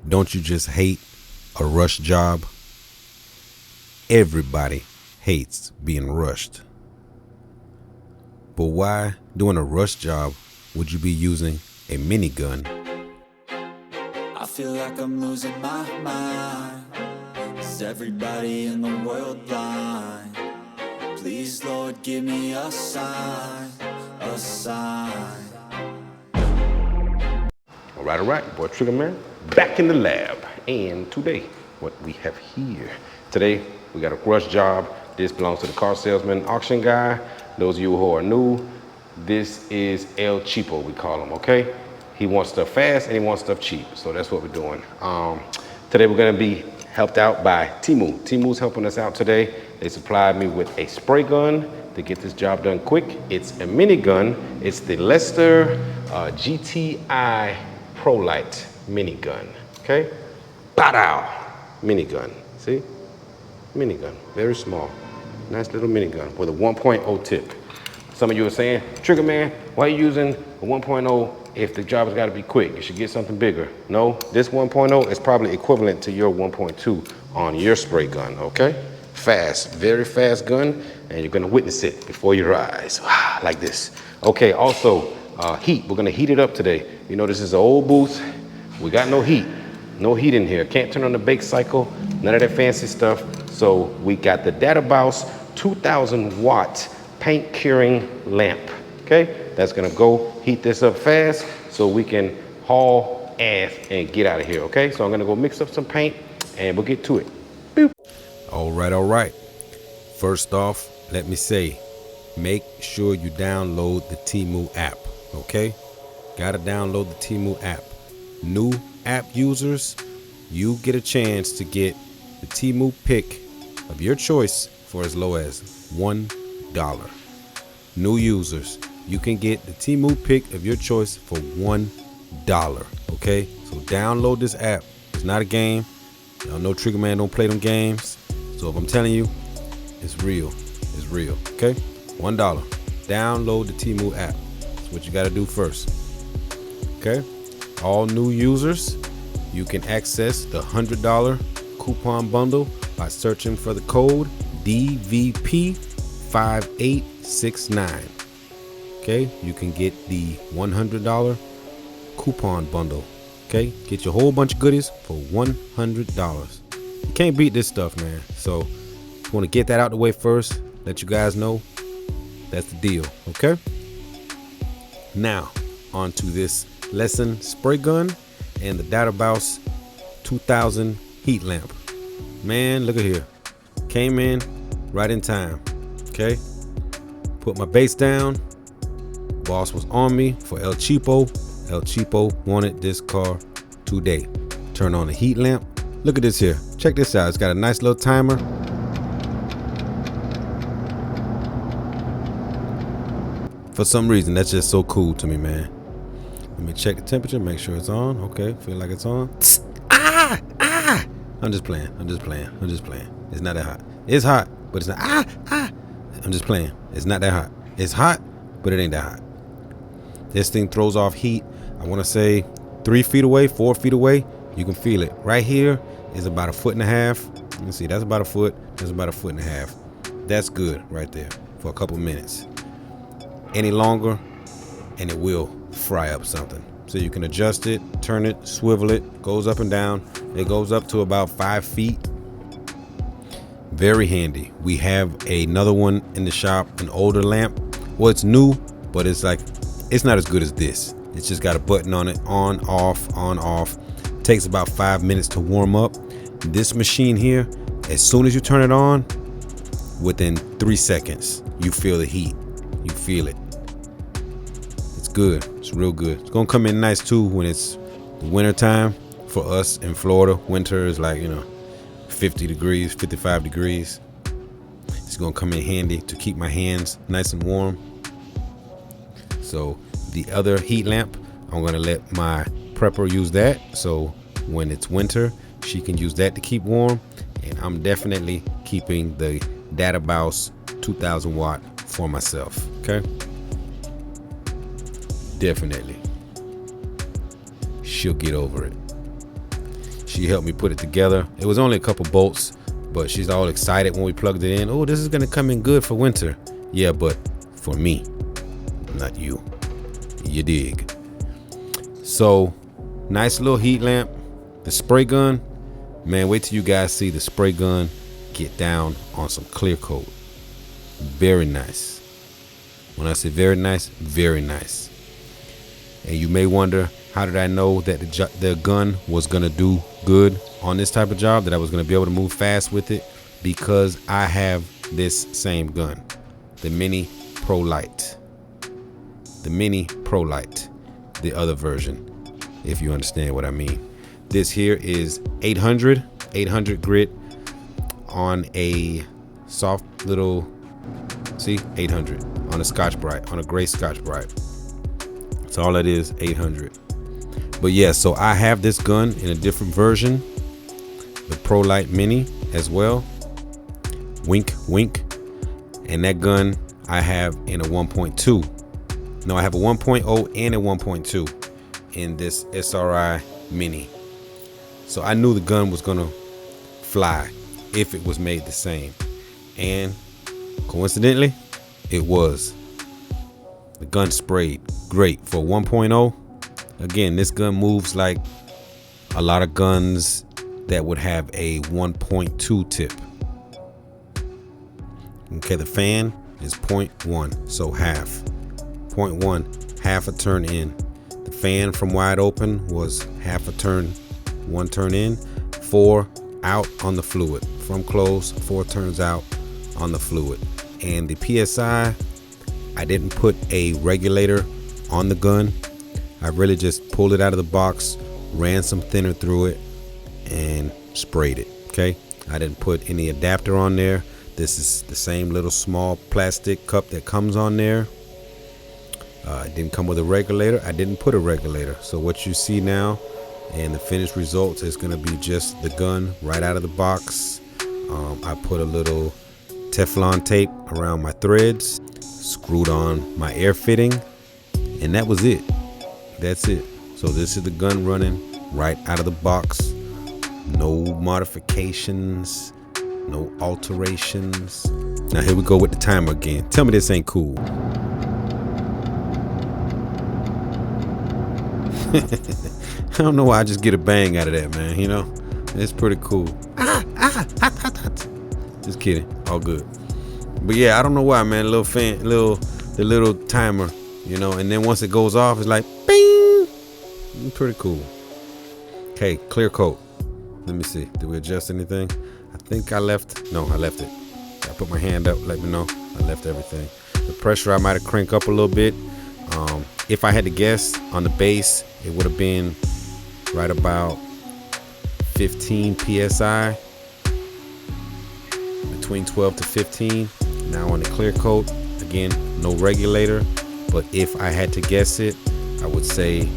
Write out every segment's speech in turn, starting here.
Don't you just hate a rush job? Everybody hates being rushed. But why, doing a rush job, would you be using a minigun? I feel like I'm losing my mind. Is everybody in the world blind? Please, Lord, give me a sign, a sign. All right, boy Trigger Man, back in the lab. And today, what we have here, today we got a rush job. This belongs to the car salesman auction guy. Those of you who are new, this is El Cheapo, we call him, okay? He wants stuff fast and he wants stuff cheap, so that's what we're doing. Today we're gonna be helped out by Temu. Temu's helping us out today. They supplied me with a spray gun to get this job done quick. It's a minigun. It's the Lester GTI Pro Light minigun, okay? Pow! Minigun, see? Minigun, very small. Nice little minigun with a 1.0 tip. Some of you are saying, Trigger Man, why are you using a 1.0 if the job has got to be quick? You should get something bigger. No, this 1.0 is probably equivalent to your 1.2 on your spray gun, okay? Fast, very fast gun, and you're gonna witness it before your eyes, like this. Okay, also, heat, we're gonna heat it up today. You know, this is an old booth. We got no heat in here. Can't turn on the bake cycle, none of that fancy stuff. So we got the Databaus 2000 watt paint curing lamp, okay? That's gonna go heat this up fast so we can haul ass and get out of here, okay? So I'm gonna go mix up some paint and we'll get to it. Boop. All right. First off, let me say, make sure you download the Temu app, okay? Gotta download the Temu app. New app users, you get a chance to get the Temu pick of your choice for as low as $1. New users, you can get the Temu pick of your choice for $1, okay? So download this app. It's not a game. Y'all know Trigger Man don't play them games. So if I'm telling you, it's real, okay? $1. Download the Temu app. That's what you gotta do first, okay? All new users, you can access the $100 coupon bundle by searching for the code DVP5869. Okay, you can get the $100 coupon bundle. Okay, get your whole bunch of goodies for $100. You can't beat this stuff, man. So, just want to get that out the way first. Let you guys know that's the deal. Okay. Now, on to this lesson spray gun and the Databaus 2000 heat lamp. Man, look at here. Came in right in time. Okay. Put my base down. Boss was on me for El Cheapo. El Cheapo wanted this car today. Turn on the heat lamp. Look at this here. Check this out. It's got a nice little timer. For some reason, that's just so cool to me, man. Let me check the temperature, make sure it's on. Okay, feel like it's on. I'm just playing. It's not that hot. It's hot, but it's not. I'm just playing. It's not that hot. It's hot, but it ain't that hot. This thing throws off heat. I want to say 3 feet away, 4 feet away. You can feel it. Right here is about 1.5 feet. Let me see. That's about a foot. That's about 1.5 feet. That's good right there for a couple minutes. Any longer, and it will fry up something. So you can adjust it, turn it, swivel it, goes up and down. It goes up to about 5 feet. Very handy. We have another one in the shop, an older lamp. Well, it's new, but it's not as good as this. It's just got a button on it, on, off. Takes about 5 minutes to warm up. This machine here, as soon as you turn it on, within 3 seconds, you feel the heat. You feel it. It's good. It's real good. It's gonna come in nice too when it's the winter time. For us in Florida, winter is like, 50 degrees, 55 degrees. It's gonna come in handy to keep my hands nice and warm. So the other heat lamp, I'm gonna let my prepper use that. So when it's winter, she can use that to keep warm. And I'm definitely keeping the Databaus 2000 watt for myself, okay? Definitely. She'll get over it. She helped me put it together. It was only a couple bolts, but she's all excited when we plugged it in. Oh, this is gonna come in good for winter. Yeah, but for me, not you. You dig? So, nice little heat lamp. The spray gun, man, wait till you guys see the spray gun get down on some clear coat. Very nice. When I say very nice, very nice. And you may wonder, how did I know that the gun was gonna do good on this type of job, that I was gonna be able to move fast with it? Because I have this same gun, the Mini Pro Light. The Mini Pro Light, the other version, if you understand what I mean. This here is 800 grit on a soft little, see, 800 on a Scotch-Brite, on a gray Scotch-Brite. That's all it is, 800. But yeah, so I have this gun in a different version, the Pro Light Mini as well. Wink, wink. And that gun I have in a 1.2. No, I have a 1.0 and a 1.2 in this SRI Mini. So I knew the gun was gonna fly if it was made the same. And coincidentally, it was. The gun sprayed great for 1.0. Again, this gun moves like a lot of guns that would have a 1.2 tip. Okay, the fan is 0.1, so half. 0.1, half a turn in. The fan from wide open was half a turn, 1 turn in, 4 out on the fluid. From close, 4 turns out on the fluid. And the PSI, I didn't put a regulator on the gun. I really just pulled it out of the box, ran some thinner through it, and sprayed it. Okay, I didn't put any adapter on there. This is the same little small plastic cup that comes on there. It didn't come with a regulator. I didn't put a regulator. So what you see now and the finished results is going to be just the gun right out of the box. I put a little Teflon tape around my threads, screwed on my air fitting, and that was it. That's it. So this is the gun running right out of the box. No modifications, no alterations. Now here we go with the timer again. Tell me this ain't cool. I don't know why I just get a bang out of that, man. You know, it's pretty cool. Just kidding, all good. But yeah, I don't know why, man. The little timer, you know, and then once it goes off, it's like bing. Pretty cool. Okay, clear coat. Let me see. Did we adjust anything? I think I left it. I put my hand up, let me know. I left everything. The pressure I might have cranked up a little bit. If I had to guess on the base, it would have been right about 15 psi, between 12 to 15. Now on the clear coat, again, no regulator, but if I had to guess it, I would say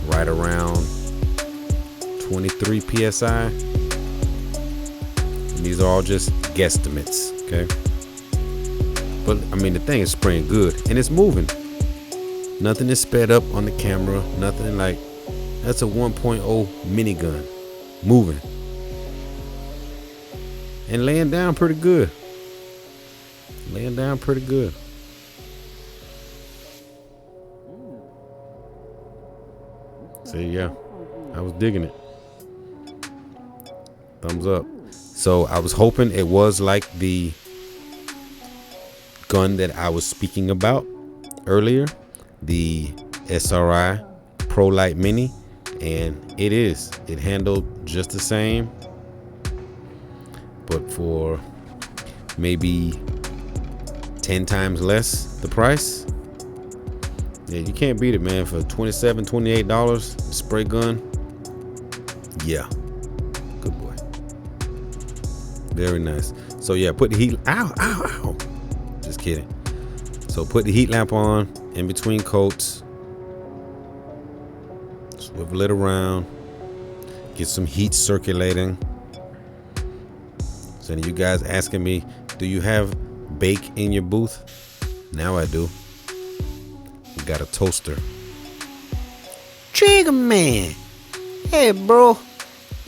right around 23 psi. And these are all just guesstimates, okay? But I mean, the thing is spraying good and it's moving. Nothing is sped up on the camera. Nothing like, that's a 1.0 minigun moving and laying down pretty good. See, yeah, I was digging it. Thumbs up. So I was hoping it was like the gun that I was speaking about earlier, the SRI Pro Light Mini, and it is. It handled just the same, but for maybe 10 times less the price. Yeah, you can't beat it, man. For $27, $28 spray gun. Yeah, good boy. Very nice. So yeah, put the heat. Ow. Just kidding. So put the heat lamp on in between coats. Swivel it around. Get some heat circulating. So you guys asking me, do you have bake in your booth? Now I do. We got a toaster. Trigger man. Hey bro,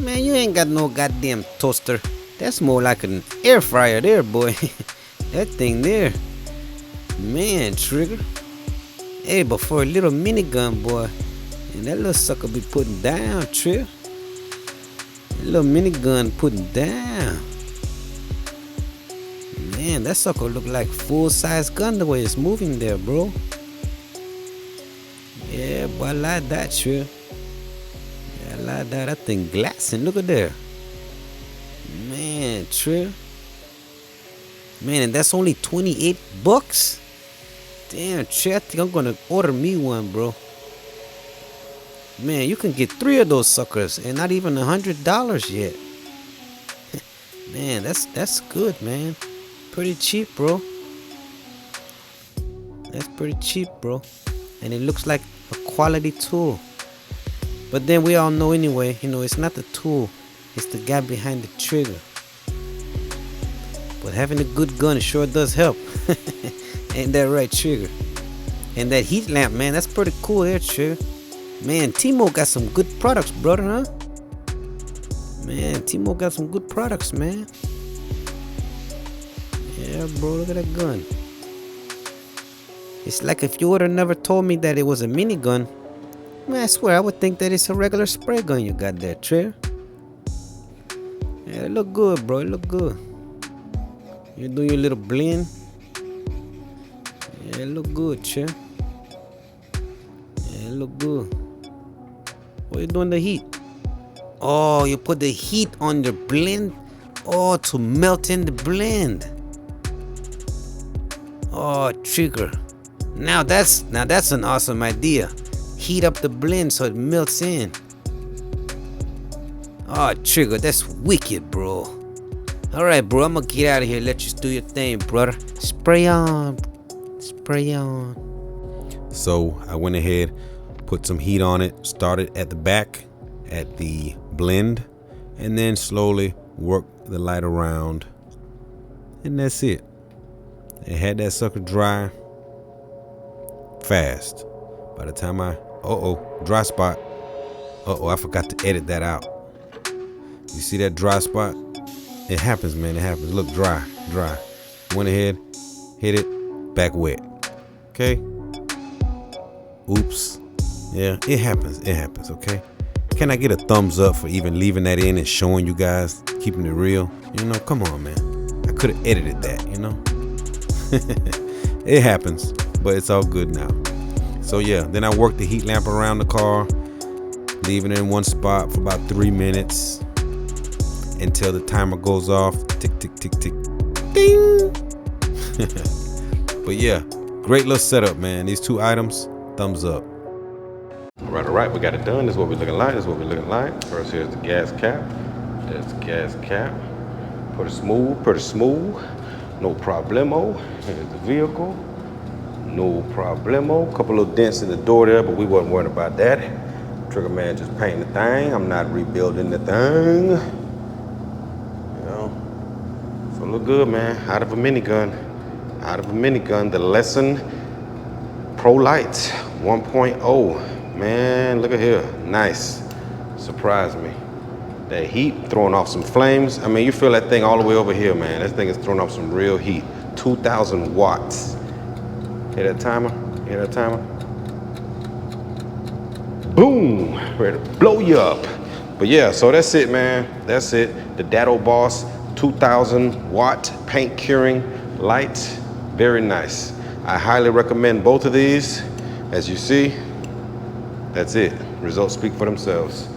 Man, you ain't got no goddamn toaster. That's more like an air fryer there, boy. That thing there. Man, Trigger. Hey, but for a little minigun, boy, and that little sucker be putting down, Trigger. That little minigun putting down. Man, that sucker look like full-size gun the way it's moving there, bro. Yeah, boy, I like that, Trigger. Yeah, I like that. That thing glassing. Look at there. Man, Trigger. Man, and that's only $28. Damn, Trey, I think I'm gonna order me one, bro. Man, you can get 3 of those suckers and not even $100 yet. Man, that's good, man. Pretty cheap, bro. That's pretty cheap, bro. And it looks like a quality tool. But then we all know anyway, you know, it's not the tool, it's the guy behind the trigger. But having a good gun sure does help. Ain't that right, Trigger? And that heat lamp, man, that's pretty cool there, Trigger. Man, Temu got some good products, brother, huh? Man, Temu got some good products, man. Yeah, bro, look at that gun. It's like if you would have never told me that it was a minigun, man, I swear I would think that it's a regular spray gun you got there, Trigger. Yeah, it look good, bro, it look good. You do your little blend. Yeah, it look good, Trigger. Yeah, it look good. What you doing the heat? Oh, you put the heat on the blend? Oh, to melt in the blend. Oh, Trigger. Now that's an awesome idea. Heat up the blend so it melts in. Oh, Trigger, that's wicked, bro. Alright, bro, I'm gonna get out of here. Let you do your thing, brother. Spray on. Spray on. So I went ahead, put some heat on it, started at the back at the blend, and then slowly worked the light around. And that's it. It had that sucker dry fast. By the time dry spot. I forgot to edit that out. You see that dry spot? It happens, man, it happens. Look, dry. Went ahead, hit it, back wet. Okay? Oops. Yeah, it happens, okay? Can I get a thumbs up for even leaving that in and showing you guys, keeping it real? You know, come on, man. I could have edited that, you know? It happens, but it's all good now. So yeah, then I worked the heat lamp around the car, leaving it in one spot for about 3 minutes until the timer goes off. Tick, tick, tick, tick. Ding! But yeah, great little setup, man. These 2 items, thumbs up. All right, we got it done. This is what we're looking like. First, here's the gas cap. There's the gas cap. Pretty smooth. No problemo. Here's the vehicle. No problemo. Couple of dents in the door there, but we wasn't worried about that. Trigger man just painting the thing. I'm not rebuilding the thing. You know, so look good, man. Out of a minigun, the Lesson Pro Light 1.0. Man, look at here. Nice. Surprised me. That heat throwing off some flames. I mean, you feel that thing all the way over here, man. This thing is throwing off some real heat. 2,000 watts. Hear that timer? Boom! Ready to blow you up. But yeah, so that's it, man. That's it. The Dado Boss 2,000 watt paint curing light. Very nice. I highly recommend both of these. As you see, that's it. Results speak for themselves.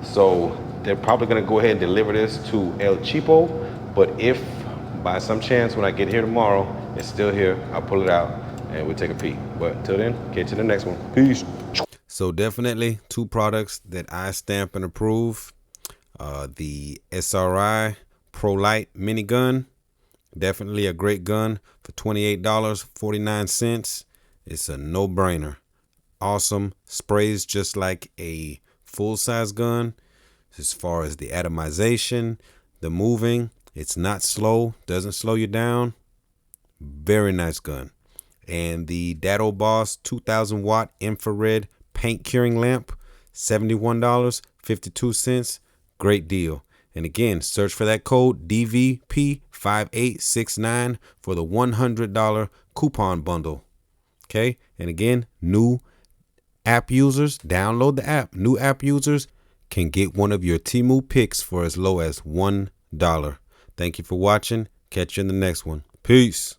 So they're probably gonna go ahead and deliver this to El Cheapo, but if by some chance when I get here tomorrow, it's still here, I'll pull it out and we'll take a peek. But until then, catch you in the next one. Peace. So definitely 2 products that I stamp and approve. The SRI Pro Light minigun, definitely a great gun for $28.49. It's a no-brainer. Awesome. Sprays just like a full-size gun. As far as the atomization, the moving, it's not slow, doesn't slow you down. Very nice gun. And the Dado Boss 2,000 watt infrared paint curing lamp, $71.52. Great deal. And again, search for that code DVP5869 for the $100 coupon bundle. Okay. And again, new app users, download the app. New app users can get one of your Temu picks for as low as $1. Thank you for watching. Catch you in the next one. Peace.